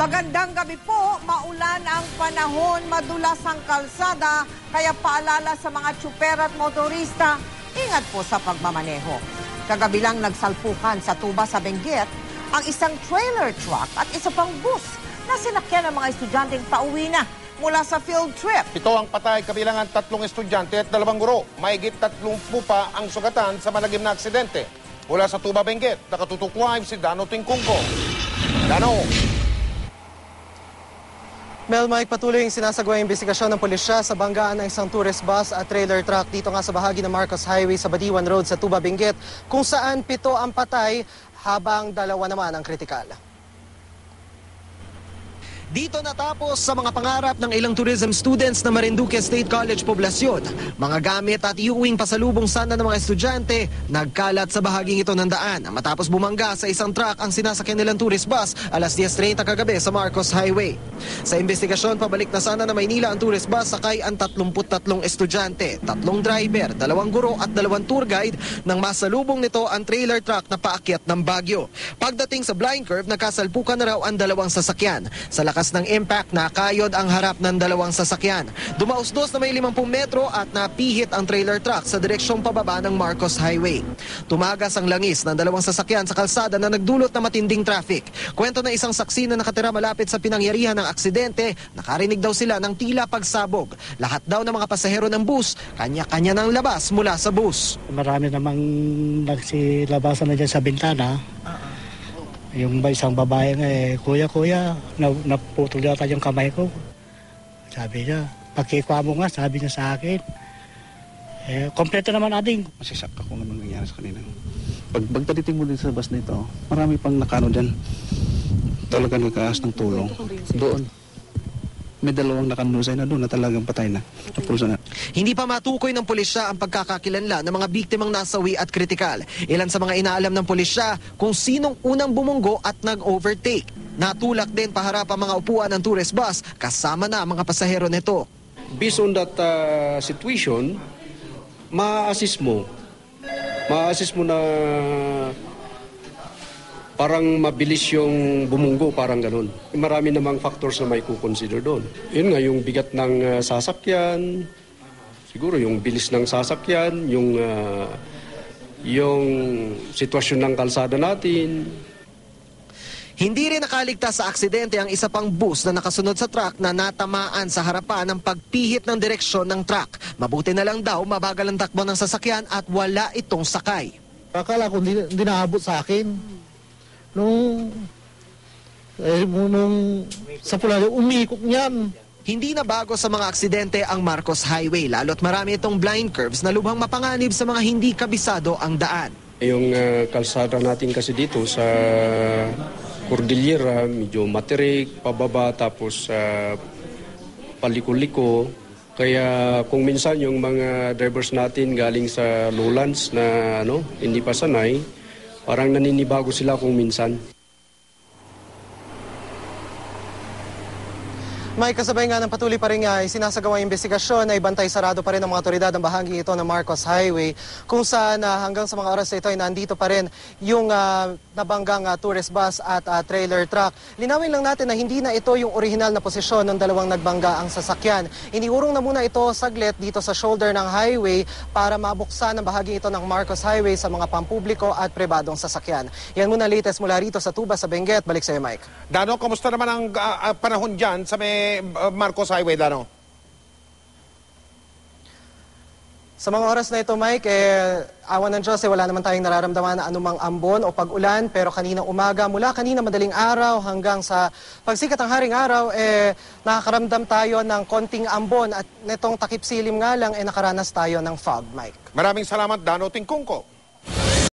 Magandang gabi po. Maulan ang panahon, madulas ang kalsada, kaya paalala sa mga tsuper at motorista, ingat po sa pagmamaneho. Kagabi lang nagsalpukan sa Tuba sa Benguet ang isang trailer truck at isa pang bus na sinakyan ng mga estudyanteng pauwi na mula sa field trip. Ito ang patay, kabilangan 3 estudyante at 2 guro. Mahigit 30 pa ang sugatan sa malagim na aksidente. Mula sa Tuba, Benguet, nakatutok live si Dano Tingkungko. Dano! Mel, Mike, patuloy yung sinasagawa yung investigasyon ng pulisya sa banggaan ng isang tourist bus at trailer truck dito nga sa bahagi ng Marcos Highway sa Badiwan Road sa Tuba, Benguet, kung saan 7 ang patay habang 2 naman ang kritikal. Dito natapos sa mga pangarap ng ilang tourism students na Marinduque State College Poblacion. Mga gamit at iuwing pasalubong sana ng mga estudyante nagkalat sa bahaging ito ng daan matapos bumangga sa isang truck ang sinasakyan nilang tourist bus alas 10:30 kagabi sa Marcos Highway. Sa investigasyon, pabalik na sana na Maynila ang tourist bus, sakay ang 33 estudyante, 3 driver, 2 guro at 2 tour guide nang masalubong nito ang trailer truck na paakyat ng Baguio. Pagdating sa blind curve, nakasalpukan na raw ang 2 sasakyan. Sa lakas ng impact, nakayod ang harap ng 2 sasakyan. Dumausdos na may 50 metro at napihit ang trailer truck sa direksyong pababa ng Marcos Highway. Tumagas ang langis ng 2 sasakyan sa kalsada na nagdulot na matinding traffic. Kwento na isang saksi na nakatira malapit sa pinangyarihan ng aksidente, nakarinig daw sila ng tila pagsabog. Lahat daw ng mga pasahero ng bus, kanya-kanya ng labas mula sa bus. Marami namang nagsilabasan na dyan sa bintana. Yung isang babae nga kuya, naputol yata yung kamay ko. Sabi niya, pagkikwa mo nga, sabi niya sa akin. Kompleto naman ading. Masisak ako naman nangyari sa kanina. Pagdating mo din sa bus na ito, marami pang nakano dyan. Talaga nagkaas ng tulong. Doon. May 2 nakanusay na doon na talagang patay na. Na. Hindi pa matukoy ng pulisya ang pagkakakilanlan ng mga biktimang nasawi at kritikal. Ilan sa mga inaalam ng pulisya kung sinong unang bumunggo at nag-overtake. Natulak din paharap ang mga upuan ng tourist bus kasama na ang mga pasahero nito. Based on that situation, ma-assist mo na parang mabilis yung bumunggo, parang ganun. Marami namang factors na may kukonsider doon. Yun nga, yung bigat ng sasakyan, siguro yung bilis ng sasakyan, yung sitwasyon ng kalsada natin. Hindi rin nakaligtas sa aksidente ang isa pang bus na nakasunod sa truck na natamaan sa harapan ng pagpihit ng direksyon ng truck. Mabuti na lang daw mabagal ang takbo ng sasakyan at wala itong sakay. Akala ko hindi naabot sa akin. Nung sa pula, umikot niyan. Hindi na bago sa mga aksidente ang Marcos Highway, lalo't marami itong blind curves na lubhang mapanganib sa mga hindi kabisado ang daan. Yung kalsada natin kasi dito sa Cordillera, medyo materik, pababa, tapos paliko-liko. Kaya kung minsan yung mga drivers natin galing sa lowlands na hindi pa sanay, parang naninibago sila kung minsan. May kasabay nga ng patuloy pa rin sinasagawa yung investigasyon ay bantay sarado pa rin ng mga otoridad ang bahagi ito ng Marcos Highway kung saan hanggang sa mga oras na ito ay nandito pa rin yung nabanggang tourist bus at trailer truck. Linawin lang natin na hindi na ito yung original na posisyon ng 2 nagbangga ang sasakyan. Iniurong na muna ito saglit dito sa shoulder ng highway para mabuksan ang bahagi ito ng Marcos Highway sa mga pampubliko at pribadong sasakyan. Yan muna latest mula rito sa Tuba sa Benguet. Balik sa iyo, Mike. Dano, kamusta naman ang panahon dyan sa may Marcos Highway, Dano? Sa mga oras na ito, Mike, awan ng Diyos, wala naman tayong nararamdaman na anumang ambon o pag-ulan. Pero kaninang umaga, mula kanina madaling araw hanggang sa pagsikat ng haring araw, nakakaramdam tayo ng konting ambon. At netong takip silim nga lang, nakaranas tayo ng fog, Mike. Maraming salamat, Dano Tingkungko.